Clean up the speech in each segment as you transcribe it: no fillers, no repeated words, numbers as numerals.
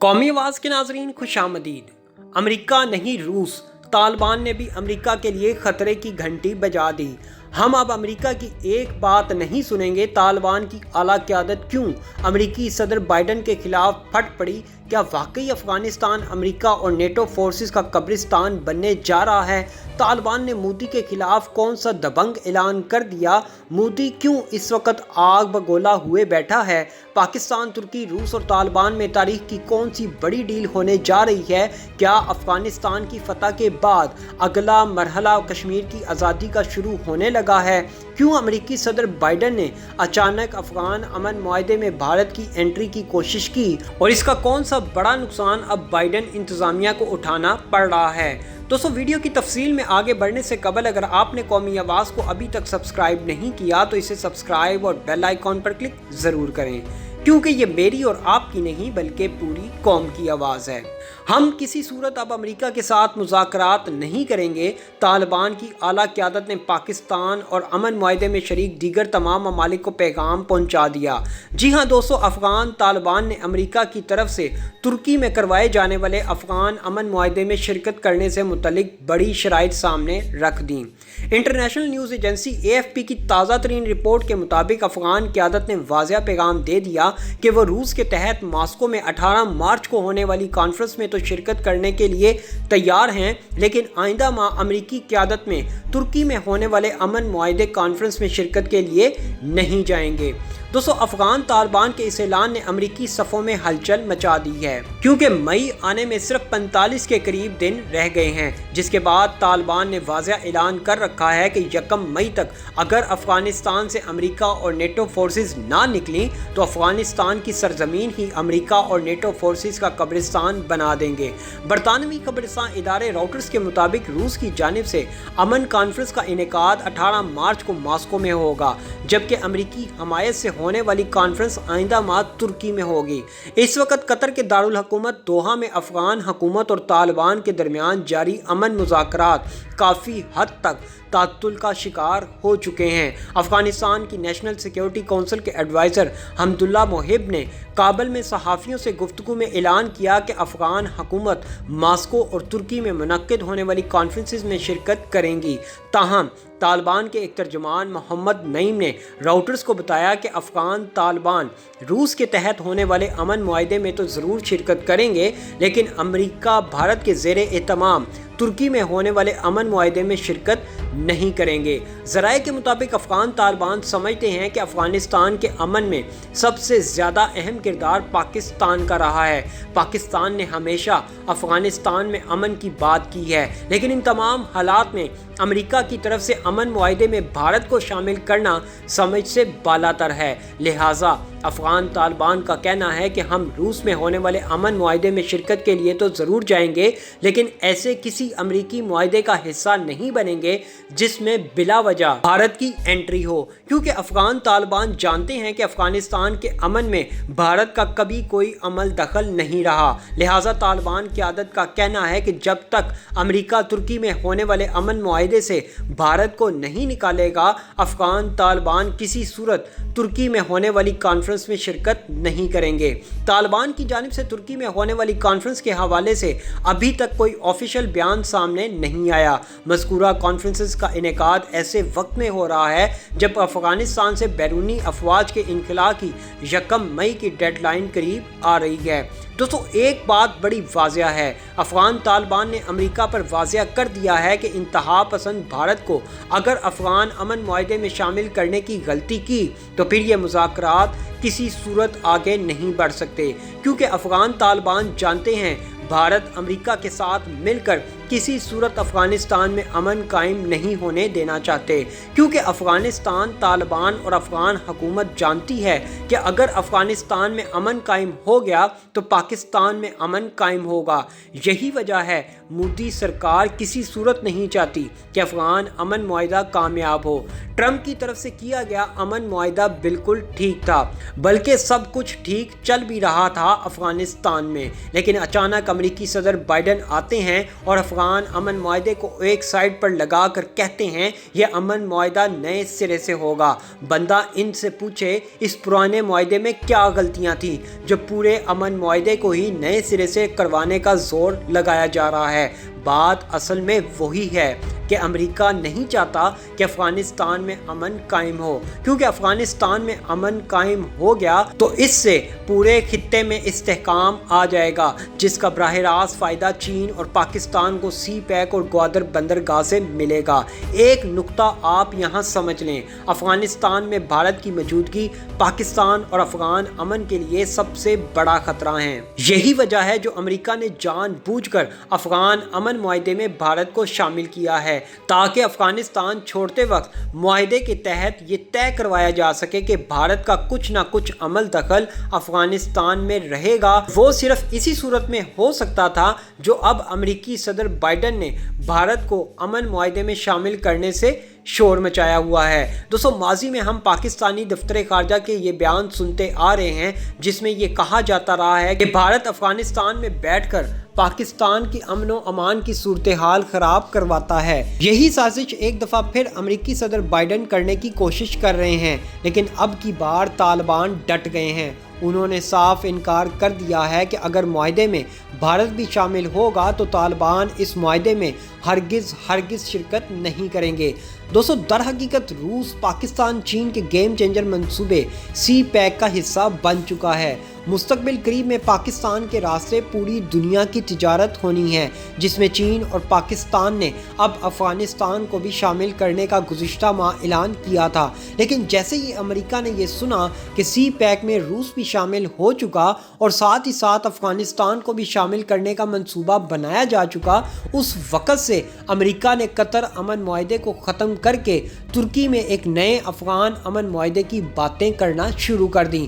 قومی آواز کے ناظرین خوش آمدید۔ امریکہ نہیں روس، طالبان نے بھی امریکہ کے لیے خطرے کی گھنٹی بجا دی۔ ہم اب امریکہ کی ایک بات نہیں سنیں گے۔ طالبان کی اعلیٰ قیادت کیوں امریکی صدر بائیڈن کے خلاف پھٹ پڑی؟ کیا واقعی افغانستان امریکہ اور نیٹو فورسز کا قبرستان بننے جا رہا ہے؟ طالبان نے مودی کے خلاف کون سا دبنگ اعلان کر دیا؟ مودی کیوں اس وقت آگ بگولا ہوئے بیٹھا ہے؟ پاکستان، ترکی، روس اور طالبان میں تاریخ کی کون سی بڑی ڈیل ہونے جا رہی ہے؟ کیا افغانستان کی فتح کے بعد اگلا مرحلہ کشمیر کی آزادی کا شروع ہونے لگا ہے؟ کیوں امریکی صدر بائیڈن نے اچانک افغان امن معاہدے میں بھارت کی انٹری کی کوشش کی، اور اس کا کون سا بڑا نقصان اب بائیڈن انتظامیہ کو اٹھانا پڑ رہا ہے؟ دوستو، ویڈیو کی تفصیل میں آگے بڑھنے سے قبل اگر آپ نے قومی آواز کو ابھی تک سبسکرائب نہیں کیا تو اسے سبسکرائب اور بیل آئیکن پر کلک ضرور کریں، کیونکہ یہ میری اور آپ کی نہیں بلکہ پوری قوم کی آواز ہے۔ ہم کسی صورت اب امریکہ کے ساتھ مذاکرات نہیں کریں گے۔ طالبان کی اعلیٰ قیادت نے پاکستان اور امن معاہدے میں شریک دیگر تمام ممالک کو پیغام پہنچا دیا۔ جی ہاں دوستو، افغان طالبان نے امریکہ کی طرف سے ترکی میں کروائے جانے والے افغان امن معاہدے میں شرکت کرنے سے متعلق بڑی شرائط سامنے رکھ دیں۔ انٹرنیشنل نیوز ایجنسی AFP کی تازہ ترین رپورٹ کے مطابق افغان قیادت نے واضح پیغام دے دیا کہ وہ روس کے تحت ماسکو میں 18 مارچ کو ہونے والی کانفرنس میں تو شرکت کرنے کے لیے تیار ہیں، لیکن آئندہ ماہ امریکی قیادت میں ترکی میں ہونے والے امن معاہدے کانفرنس میں شرکت کے لیے نہیں جائیں گے۔ دوستو، افغان طالبان کے اس اعلان نے امریکی صفوں میں ہلچل مچا دی ہے، کیونکہ مئی آنے میں صرف 45 کے قریب دن رہ گئے ہیں، جس کے بعد طالبان نے واضح اعلان کر رکھا ہے کہ 1 مئی تک اگر افغانستان سے امریکہ اور نیٹو فورسز نہ نکلیں تو افغانستان کی سرزمین ہی امریکہ اور نیٹو فورسز کا قبرستان بنا دیں گے۔ برطانوی خبررساں ادارے راؤٹرز کے مطابق روس کی جانب سے امن کانفرنس کا انعقاد 18 مارچ کو ماسکو میں ہوگا، جبکہ امریکی حمایت سے ہونے والی کانفرنس آئندہ ماہ ترکی میں ہوگی۔ اس وقت قطر کے دارالحکومت دوحہ میں افغان حکومت اور طالبان کے درمیان جاری امن مذاکرات کافی حد تک تعطل کا شکار ہو چکے ہیں۔ افغانستان کی نیشنل سیکیورٹی کونسل کے ایڈوائزر حمداللہ محب نے کابل میں صحافیوں سے گفتگو میں اعلان کیا کہ افغان حکومت ماسکو اور ترکی میں منعقد ہونے والی کانفرنسز میں شرکت کریں گی۔ تاہم طالبان کے ایک ترجمان محمد نعیم نے راؤٹرز کو بتایا کہ افغان طالبان روس کے تحت ہونے والے امن معاہدے میں تو ضرور شرکت کریں گے، لیکن امریکہ بھارت کے زیر اہتمام ترکی میں ہونے والے امن معاہدے میں شرکت نہیں کریں گے۔ ذرائع کے مطابق افغان طالبان سمجھتے ہیں کہ افغانستان کے امن میں سب سے زیادہ اہم کردار پاکستان کا رہا ہے۔ پاکستان نے ہمیشہ افغانستان میں امن کی بات کی ہے، لیکن ان تمام حالات میں امریکہ کی طرف سے امن معاہدے میں بھارت کو شامل کرنا سمجھ سے بالاتر ہے۔ لہٰذا افغان طالبان کا کہنا ہے کہ ہم روس میں ہونے والے امن معاہدے میں شرکت کے لیے تو ضرور جائیں گے، لیکن ایسے کسی امریکی معاہدے کا حصہ نہیں بنیں گے جس میں بلا وجہ بھارت کی انٹری ہو، کیونکہ افغان طالبان جانتے ہیں کہ افغانستان کے امن میں بھارت کا کبھی کوئی عمل دخل نہیں رہا۔ لہٰذا طالبان قیادت کا کہنا ہے کہ جب تک امریکہ ترکی میں ہونے والے امن معاہدے سے بھارت کو نہیں نکالے گا، افغان طالبان کسی صورت ترکی میں ہونے والی کانفرنس میں شرکت نہیں کریں گے۔ طالبان کی جانب سے ترکی میں ہونے والی کانفرنس کے حوالے سے ابھی تک کوئی آفیشیل بیان سامنے نہیں آیا۔ مذکورہ کانفرنسز کا انعقاد ایسے وقت میں ہو رہا ہے جب افغانستان سے بیرونی افواج کے انخلاء کی 1 مئی کی ڈیڈ لائن قریب آ رہی ہے۔ دوستو، ایک بات بڑی واضح ہے، افغان طالبان نے امریکہ پر واضح کر دیا ہے کہ انتہا پسند بھارت کو اگر افغان امن معاہدے میں شامل کرنے کی غلطی کی تو پھر یہ مذاکرات کسی صورت آگے نہیں بڑھ سکتے، کیونکہ افغان طالبان جانتے ہیں بھارت امریکہ کے ساتھ مل کر کسی صورت افغانستان میں امن قائم نہیں ہونے دینا چاہتے، کیونکہ افغانستان طالبان اور افغان حکومت جانتی ہے کہ اگر افغانستان میں امن قائم ہو گیا تو پاکستان میں امن قائم ہوگا۔ یہی وجہ ہے مودی سرکار کسی صورت نہیں چاہتی کہ افغان امن معاہدہ کامیاب ہو۔ ٹرمپ کی طرف سے کیا گیا امن معاہدہ بالکل ٹھیک تھا، بلکہ سب کچھ ٹھیک چل بھی رہا تھا افغانستان میں، لیکن اچانک امریکی صدر بائیڈن آتے ہیں اور افغان افغان امن معاہدے کو ایک سائڈ پر لگا کر کہتے ہیں یہ امن معاہدہ نئے سرے سے ہوگا۔ بندہ ان سے پوچھے اس پرانے معاہدے میں کیا غلطیاں تھیں جو پورے امن معاہدے کو ہی نئے سرے سے کروانے کا زور لگایا جا رہا ہے۔ بات اصل میں وہی ہے کہ امریکہ نہیں چاہتا کہ افغانستان میں امن قائم ہو، کیونکہ افغانستان میں امن قائم ہو گیا تو اس سے پورے خطے میں استحکام آ جائے گا، جس کا براہ راست فائدہ چین اور پاکستان کو سی پیک اور گوادر بندرگاہ سے ملے گا۔ ایک نقطہ آپ یہاں سمجھ لیں، افغانستان میں بھارت کی موجودگی پاکستان اور افغان امن کے لیے سب سے بڑا خطرہ ہے۔ یہی وجہ ہے جو امریکہ نے جان بوجھ کر افغان امن معاہدے میں بھارت کو شامل کیا ہے، تاکہ افغانستان چھوڑتے وقت معاہدے کے تحت یہ طے کروایا جا سکے کہ بھارت کا کچھ نہ کچھ عمل دخل افغانستان میں رہے گا۔ وہ صرف اسی صورت میں ہو سکتا تھا جو اب امریکی صدر بائیڈن نے بھارت کو امن معاہدے میں شامل کرنے سے شور مچایا ہوا ہے۔ دوستو، ماضی میں ہم پاکستانی دفتر خارجہ کے یہ بیان سنتے آ رہے ہیں جس میں یہ کہا جاتا رہا ہے کہ بھارت افغانستان میں بیٹھ کر پاکستان کی امن و امان کی صورتحال خراب کرواتا ہے۔ یہی سازش ایک دفعہ پھر امریکی صدر بائیڈن کرنے کی کوشش کر رہے ہیں، لیکن اب کی بار طالبان ڈٹ گئے ہیں۔ انہوں نے صاف انکار کر دیا ہے کہ اگر معاہدے میں بھارت بھی شامل ہوگا تو طالبان اس معاہدے میں ہرگز شرکت نہیں کریں گے۔ دوستو، در حقیقت روس پاکستان چین کے گیم چینجر منصوبے سی پیک کا حصہ بن چکا ہے۔ مستقبل قریب میں پاکستان کے راستے پوری دنیا کی تجارت ہونی ہے، جس میں چین اور پاکستان نے اب افغانستان کو بھی شامل کرنے کا گزشتہ ماہ اعلان کیا تھا، لیکن جیسے ہی امریکہ نے یہ سنا کہ سی پیک میں روس بھی شامل ہو چکا اور ساتھ ہی ساتھ افغانستان کو بھی شامل کرنے کا منصوبہ بنایا جا چکا، اس وقت سے امریکہ نے قطر امن معاہدے کو ختم کر کے ترکی میں ایک نئے افغان امن معاہدے کی باتیں کرنا شروع کر دیں۔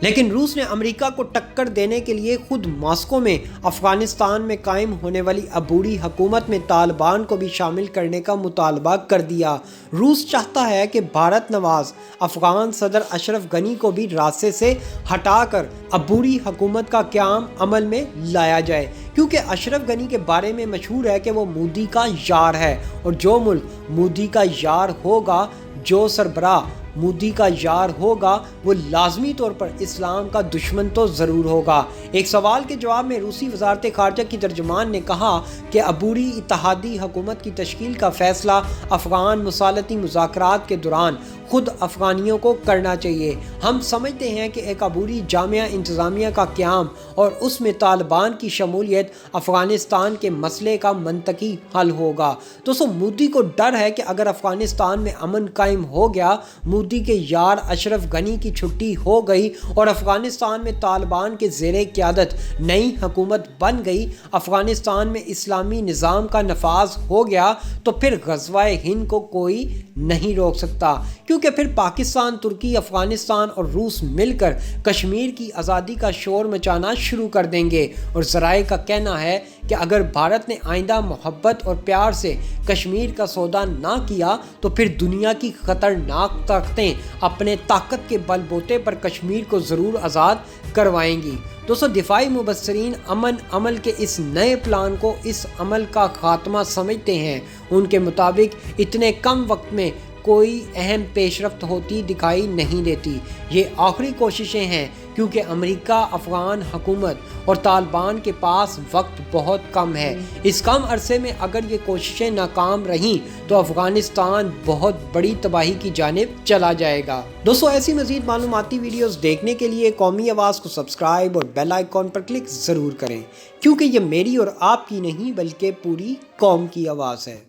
لیکن روس نے امریکہ کو ٹکر دینے کے لیے خود ماسکو میں افغانستان میں قائم ہونے والی عبوری حکومت میں طالبان کو بھی شامل کرنے کا مطالبہ کر دیا۔ روس چاہتا ہے کہ بھارت نواز افغان صدر اشرف غنی کو بھی راستے سے ہٹا کر عبوری حکومت کا قیام عمل میں لایا جائے، کیونکہ اشرف غنی کے بارے میں مشہور ہے کہ وہ مودی کا یار ہے، اور جو ملک مودی کا یار ہوگا، جو سربراہ مودی کا یار ہوگا، وہ لازمی طور پر اسلام کا دشمن تو ضرور ہوگا۔ ایک سوال کے جواب میں روسی وزارت خارجہ کی ترجمان نے کہا کہ عبوری اتحادی حکومت کی تشکیل کا فیصلہ افغان مصالحتی مذاکرات کے دوران خود افغانیوں کو کرنا چاہیے۔ ہم سمجھتے ہیں کہ ایک عبوری جامعہ انتظامیہ کا قیام اور اس میں طالبان کی شمولیت افغانستان کے مسئلے کا منطقی حل ہوگا۔ دوستو، مودی کو ڈر ہے کہ اگر افغانستان میں امن قائم ہو گیا، مودی کے یار اشرف غنی کی چھٹی ہو گئی اور افغانستان میں طالبان کے زیر قیادت نئی حکومت بن گئی، افغانستان میں اسلامی نظام کا نفاذ ہو گیا، تو پھر غزوہ ہند کو کوئی نہیں روک سکتا، کیونکہ پھر پاکستان، ترکی، افغانستان اور روس مل کر کشمیر کی آزادی کا شور مچانا شروع کر دیں گے۔ اور ذرائع کا کہنا ہے کہ اگر بھارت نے آئندہ محبت اور پیار سے کشمیر کا سودا نہ کیا تو پھر دنیا کی خطرناک طاقتیں اپنے طاقت کے بل بوتے پر کشمیر کو ضرور آزاد کروائیں گی۔ دوستو، دفاعی مبصرین امن عمل کے اس نئے پلان کو اس عمل کا خاتمہ سمجھتے ہیں۔ ان کے مطابق اتنے کم وقت میں کوئی اہم پیش رفت ہوتی دکھائی نہیں دیتی۔ یہ آخری کوششیں ہیں، کیونکہ امریکہ، افغان حکومت اور طالبان کے پاس وقت بہت کم ہے۔ اس کم عرصے میں اگر یہ کوششیں ناکام رہیں تو افغانستان بہت بڑی تباہی کی جانب چلا جائے گا۔ دوستو، ایسی مزید معلوماتی ویڈیوز دیکھنے کے لیے قومی آواز کو سبسکرائب اور بیل آئیکن پر کلک ضرور کریں، کیونکہ یہ میری اور آپ کی نہیں بلکہ پوری قوم کی آواز ہے۔